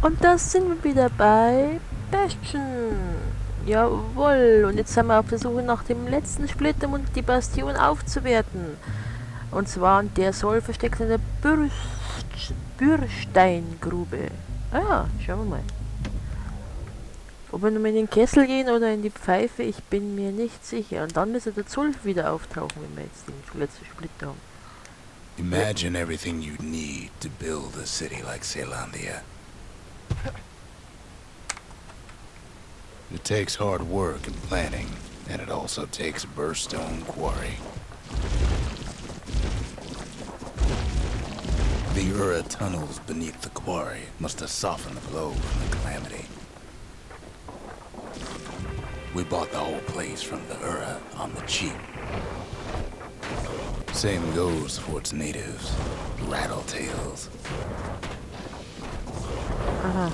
Und da sind wir wieder bei Bastion. Jawohl. Und jetzt sind wir auf der Suche nach dem letzten Splitter, um die Bastion aufzuwerten. Und zwar, der soll versteckt in der Bürsteingrube. Ah ja, schauen wir mal. Ob wir nun in den Kessel gehen oder in die Pfeife, ich bin mir nicht sicher. Und dann müsste der Zoll wieder auftauchen, wenn wir jetzt den letzten Splitter haben. Imagine everything you'd need to build a city like Zealandia. It takes hard work and planning, and it also takes a burststone quarry. The Ura tunnels beneath the quarry must have softened the blow from the calamity. We bought the whole place from the Ura on the cheap. Same goes for its natives, rattletails. Aha.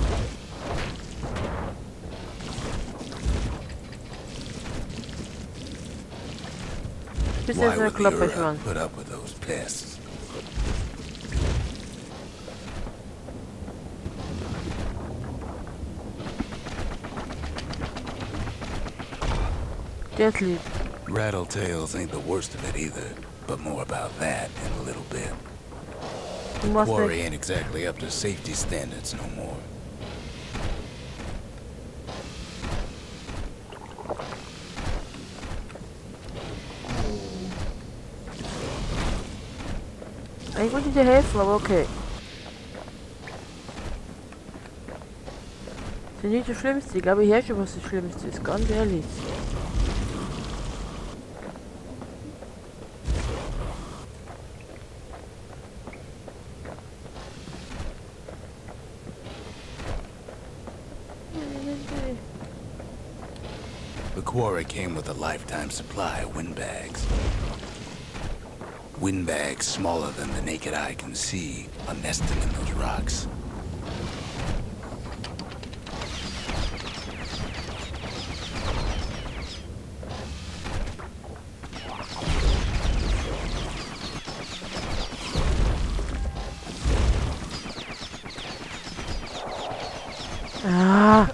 Bis jetzt eine Klappe schon. Put up with those pests? Der ist lieb. Rattletails ain't the worst of it either, but more about that in a little bit. Du musst Quarry nicht. ain't exactly up to safety standards no more. Ich wollte dir helfen, aber okay. Das ist nicht das Schlimmste. Ich glaube, ich her schon, was das Schlimmste ist. Ganz ehrlich. The quarry came with a lifetime supply of windbags. Windbags smaller than the naked eye can see are nesting in those rocks. Ah,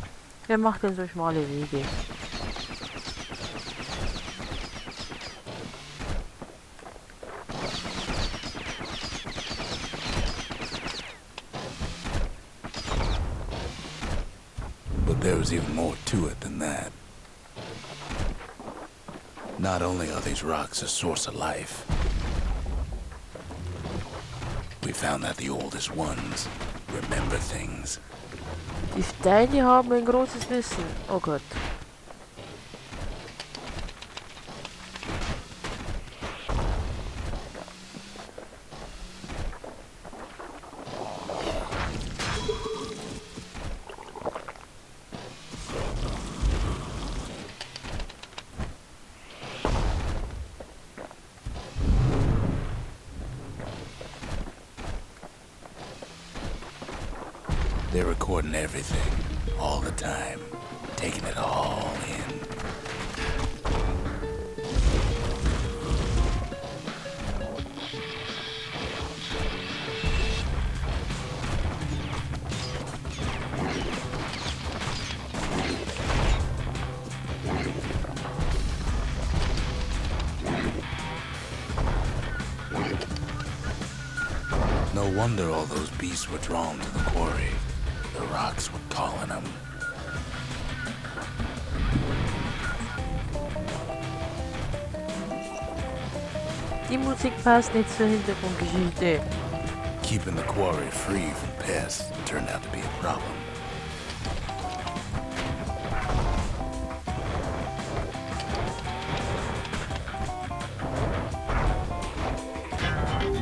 wer macht denn so schmale Wege? But there's even more to it than that. Not only are these rocks a source of life, we found that the oldest ones remember things. Die Steine haben ein großes Wissen. Oh Gott. They're recording everything, all the time, taking it all in. No wonder all those beasts were drawn to the quarry. The rocks were calling them. Die Musik passt nicht zur Hintergrundgeschichte. Keeping the quarry free from pests turned out to be a problem.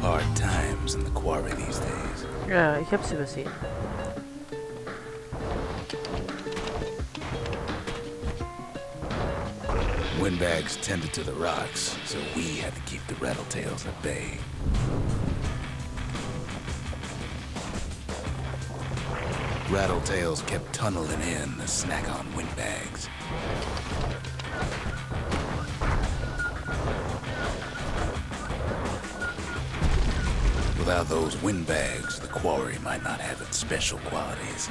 Hard times in the quarry these days. Ja, ich hab's übersehen. Windbags tended to the rocks, so we had to keep the rattletails at bay. Rattletails kept tunneling in to snack on windbags. Without those windbags, the quarry might not have its special qualities.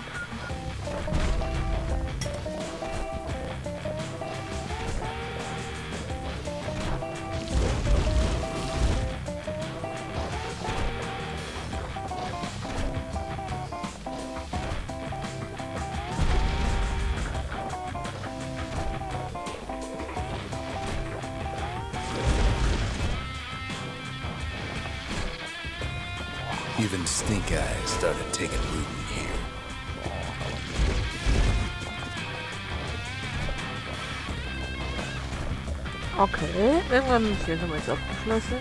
Even stink eyes started taking root in here. Okay, irgendwann Mission haben wir jetzt abgeschlossen.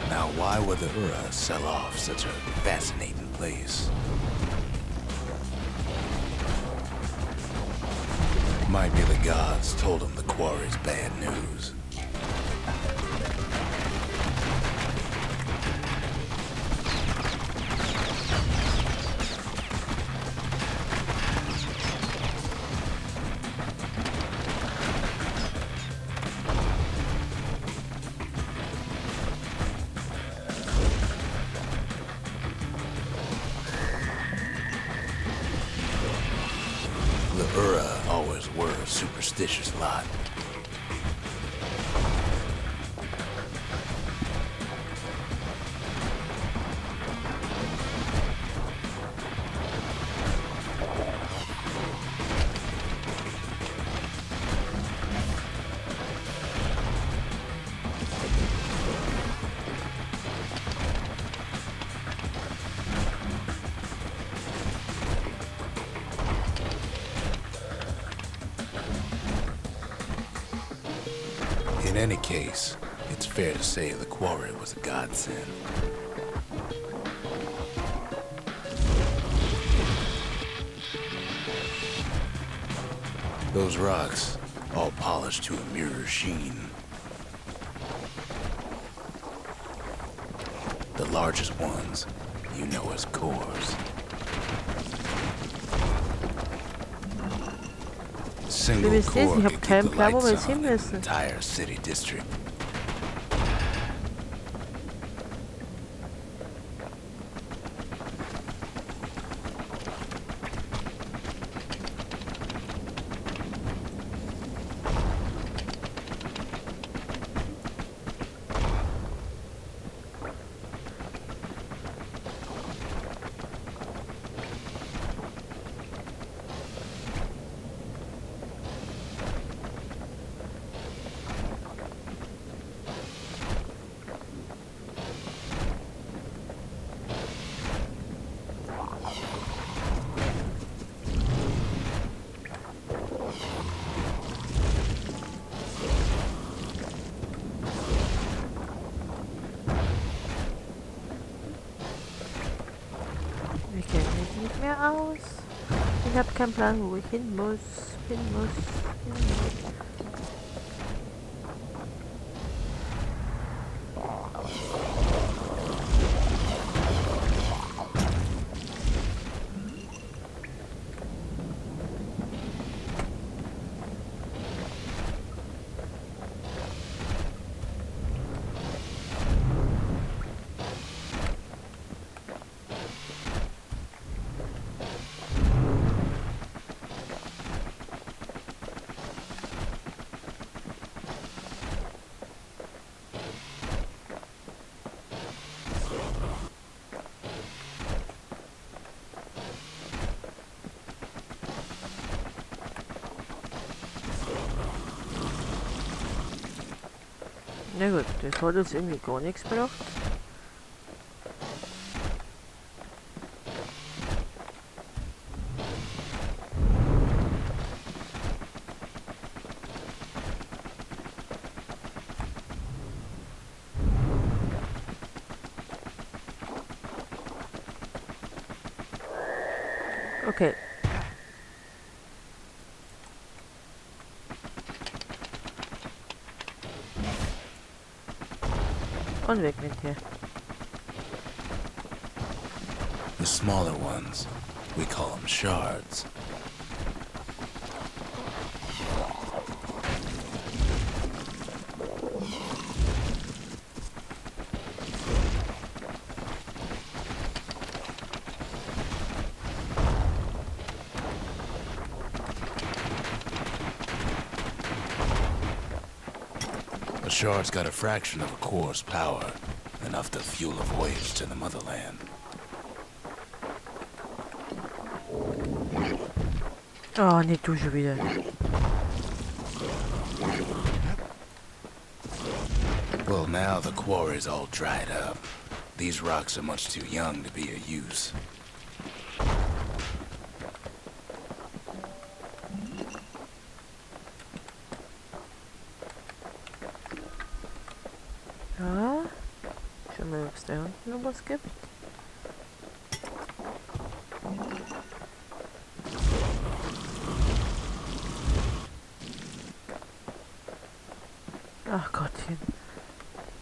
Now, why would the Ura sell off such a fascinating place? Might be the gods told him the quarry's bad news. The Ura always were a superstitious lot. In any case, it's fair to say the quarry was a godsend. Those rocks, all polished to a mirror sheen. The largest ones, you know as cores. Single Liebes Lesen, core ich could hab keep keinen the Plan, wo wir lights jetzt hin on in the müssen. entire city district. Ich kenne mich nicht mehr aus. Ich habe keinen Plan, wo ich hin muss. Hin muss. Na gut, das hat jetzt irgendwie gar nichts gebracht. Okay. Und weg mit hier. The smaller ones, we call them shards. shard's got a fraction of a core's power, enough to fuel a voyage to the motherland. Oh, nicht du schon wieder. Well, now the quarry's all dried up. These rocks are much too young to be of use. Ja, schau mal, ob es da unten noch was gibt. Ach Gottchen.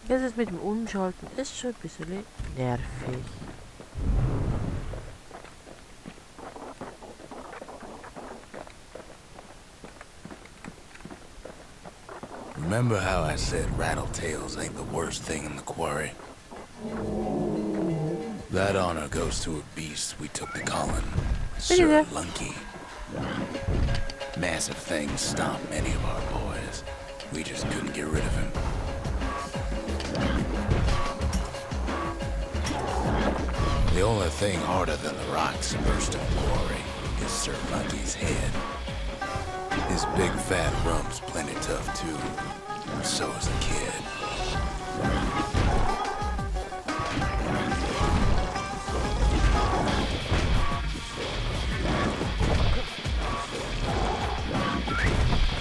Das ist mit dem Umschalten ist schon ein bisschen nervig. Remember how I said rattletails ain't the worst thing in the quarry? That honor goes to a beast we took to Colin, Sir Lunky. Massive things stomped many of our boys. We just couldn't get rid of him. The only thing harder than the rocks in Bürsteingrube quarry is Sir Lunky's head. His big fat rump's plenty tough too, and so is the kid.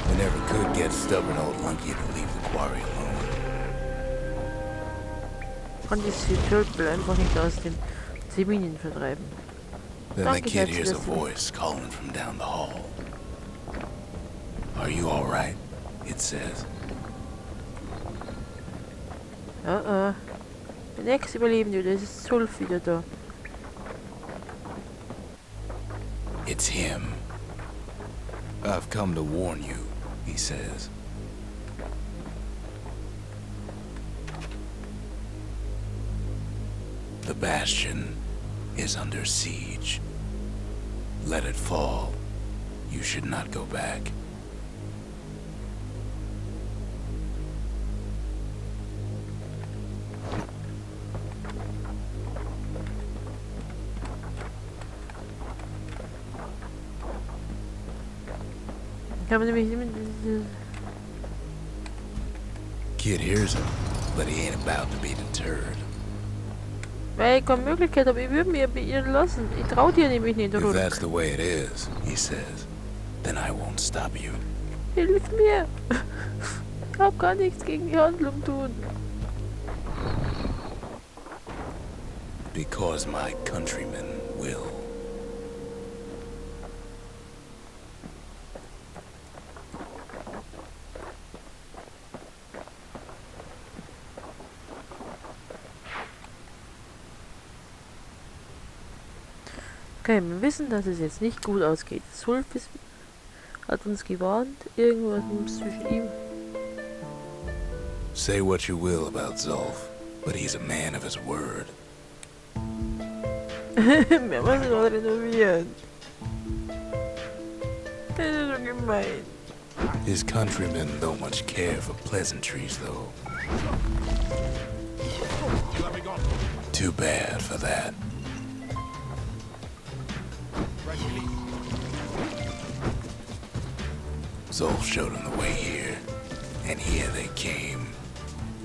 We never could get stubborn old Lunky to leave the quarry alone. Konnte ich die Tölpel einfach nicht aus den Seminen vertreiben. Then the kid hears a voice calling from down the hall. Are you all right? It says. Der nächste Überlebende, das ist Zulf wieder da. It's him. I've come to warn you, he says. The Bastion is under siege. Let it fall. You should not go back. Ich habe nämlich immer Kid hears him, but he ain't about to be deterred. weil ich keine Möglichkeit habe, ich würde mir beirren lassen. Ich traue dir nämlich nicht If zurück. that's the way it is, he says, then I won't stop you. Hilf mir! Ich kann gar nichts gegen die Handlung tun. Because my countrymen will. Okay, wir wissen, dass es jetzt nicht gut ausgeht. Zulf hat uns gewarnt, irgendwas muss zwischen ihm. Say what you will about Zulf, but he's a man of his word. Wir müssen noch renovieren. Das ist so gemein. His countrymen don't much care for pleasantries, though. Too bad for that. Zulf showed him the way here, and here they came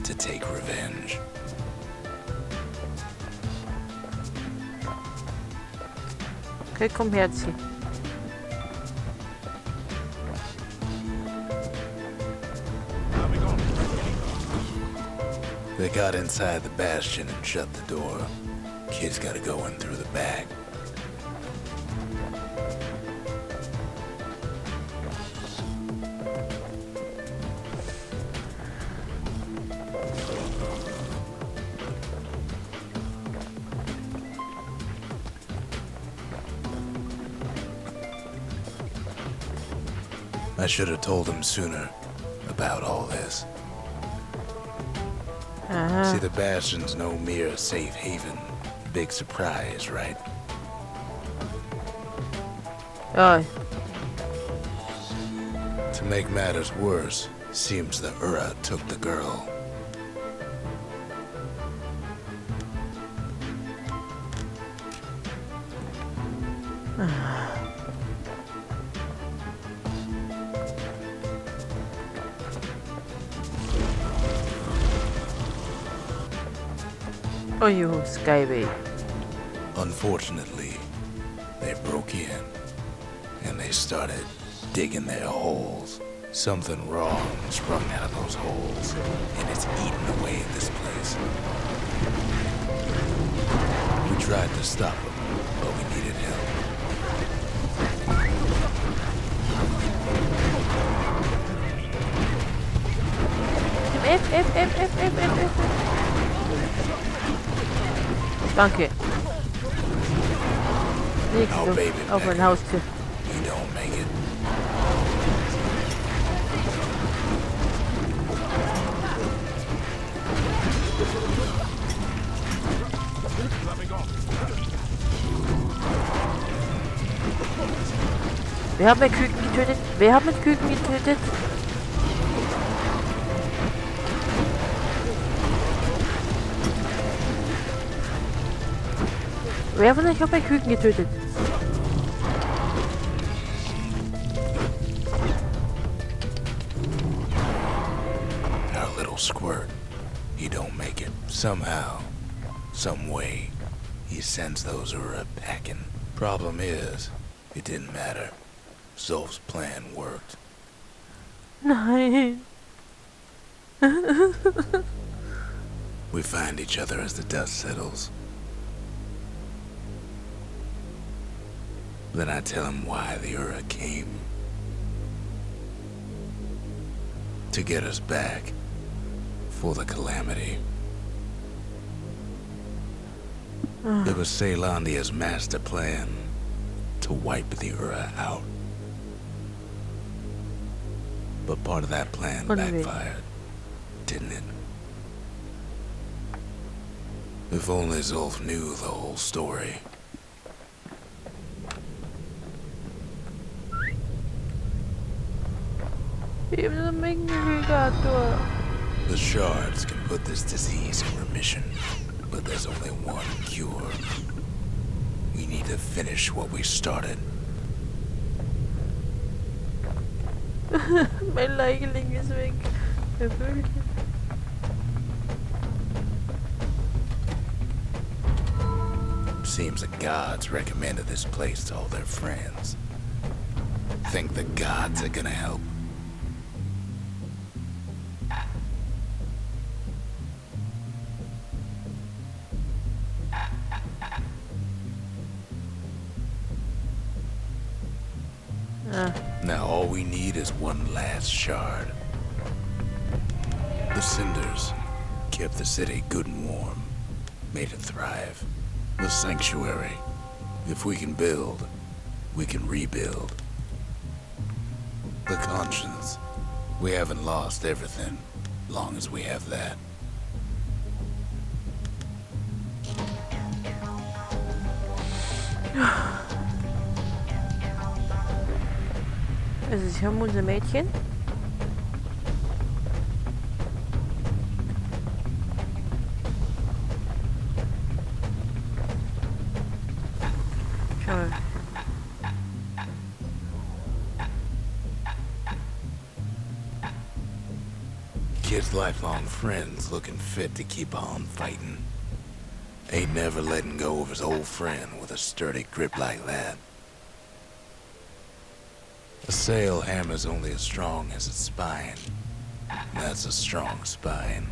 to take revenge. Okay, komm her, zieh. They got inside the Bastion and shut the door. Kid's gotta go in through the back. I should have told him sooner about all this. See, the Bastion's no mere safe haven. Big surprise, right? Ja, To make matters worse, Seems the Ura took the girl. Oh, you Skyway. Unfortunately, they broke in and they started digging their holes. Something wrong sprung out of those holes, and it's eating away at this place. We tried to stop them, but we needed help. F. Danke. Nichts Our baby auf mein back. Haustier. You don't make it. Wer hat mit Küken getötet? Wer hat mit Küken getötet? Wer von euch hat bei Küken getötet? Our little squirt. He don't make it. Somehow, some way, he sends those Ura packing. Problem is, it didn't matter. Zolf's plan worked. Nein. We find each other as the dust settles. Then I tell him why the Ura came. To get us back. For the calamity. It was Ceylandia's master plan to wipe the Ura out. But part of that plan backfired, didn't it? If only Zolf knew the whole story. The shards can put this disease in remission, but there's only one cure. We need to finish what we started. Mein Leigeling ist weg. Der Vögelchen. Seems the gods recommended this place to all their friends. Think the gods are gonna help? Now all we need is one last shard. The cinders kept the city good and warm, made it thrive. The sanctuary. If we can build, we can rebuild. The conscience. We haven't lost everything, long as we have that. Also, sie haben unser Mädchen. Schau mal. Kid's lifelong friends looking fit to keep on fighting. Ain't never letting go of his old friend with a sturdy grip like that. A sail hammer's only as strong as its spine. That's a strong spine.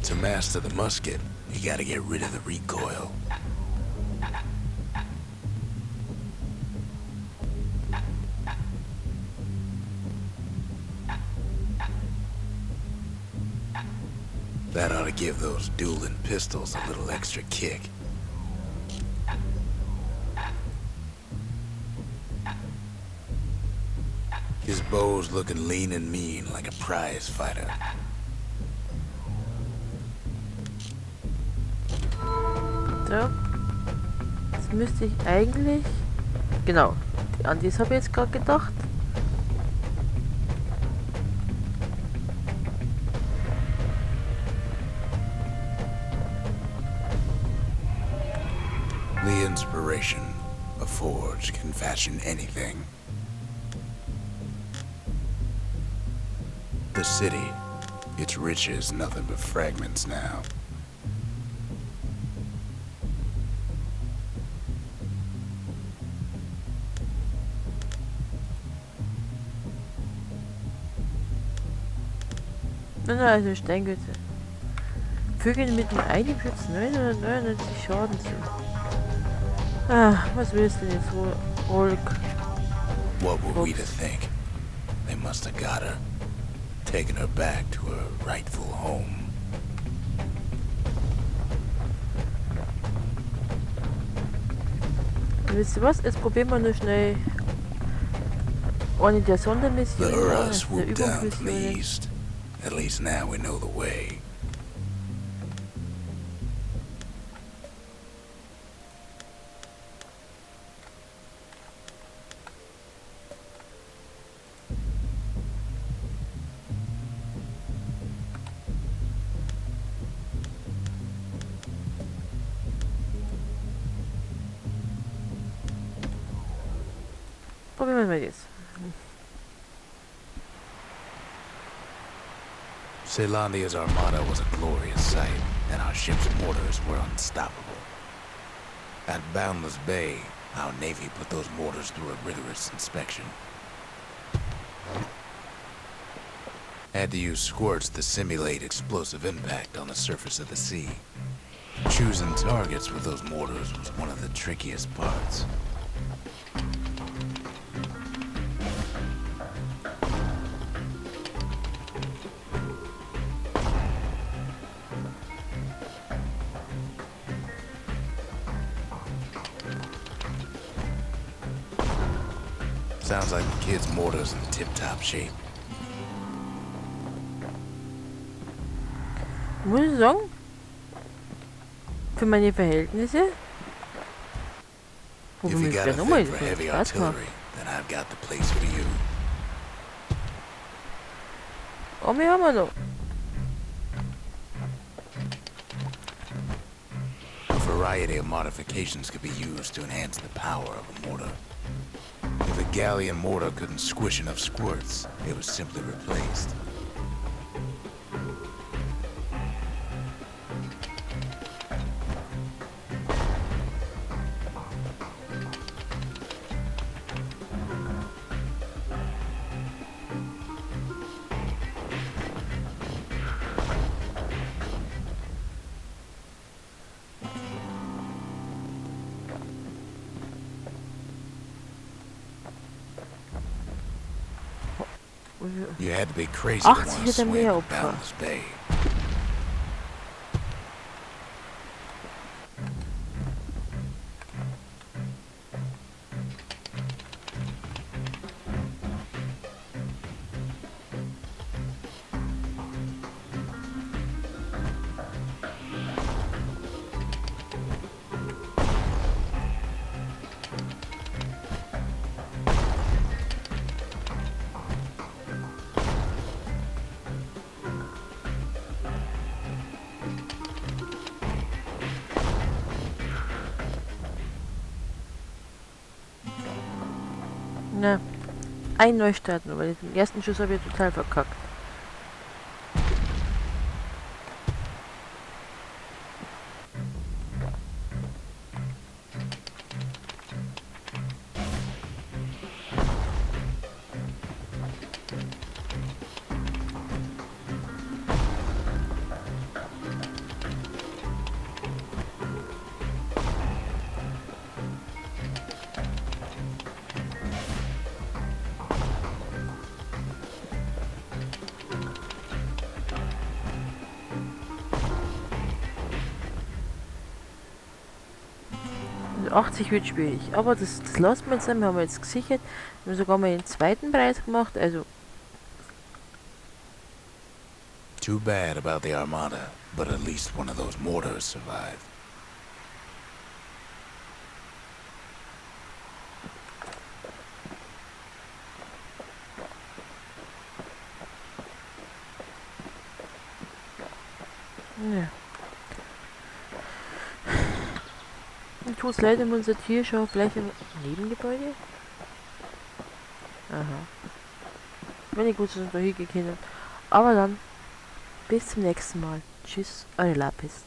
To master the musket, you gotta get rid of the recoil. That ought to give those dueling pistols a little extra kick. His bow's looking lean and mean like a prize fighter. So. Jetzt müsste ich eigentlich... Genau, an das habe ich jetzt gerade gedacht. The inspiration, a forge can fashion anything. The city, its riches nothing but fragments now. Also Steingüte. Füge mit dem Eigenschutz 999 Schaden zu. Ah, was willst du denn jetzt, Rolk? What were we to think? They must have got her, taken her back to her rightful home. Wisst ihr was? Jetzt probieren wir nur schnell eine der Sondermissionen. The Ura der swooped down from the Übungsmissionen. east. At least now we know the way. Probieren wir mal jetzt. Celandia's armada was a glorious sight, and our ship's mortars were unstoppable. At Boundless Bay, our Navy put those mortars through a rigorous inspection. Had to use squirts to simulate explosive impact on the surface of the sea. Choosing targets with those mortars was one of the trickiest parts. Sounds like the kid's mortar's in tip-top shape. Muss ich sagen, für meine Verhältnisse. If you got a thing for heavy artillery, then I've got the place for you. Oh, wir haben wir noch. A variety of modifications could be used to enhance the power of a mortar. If a galleon mortar couldn't squish enough squirts, it was simply replaced. You had to be crazy to 80 want to hätte swim mehr in Opfer. Boundless Bay. Na, ein Neustarten, weil den ersten Schuss habe ich total verkackt. Also 80 wird schwierig, aber das lassen wir jetzt, wir haben jetzt gesichert, wir haben sogar mal den zweiten Preis gemacht, also Too bad about the Armada, but at least one of those mortars survived. Ja. Ich tue es leider, unser Tier schon vielleicht im Nebengebäude. Aha. Wenn ich gut sind da hingehen. Aber dann, bis zum nächsten Mal. Tschüss, eure Lapis.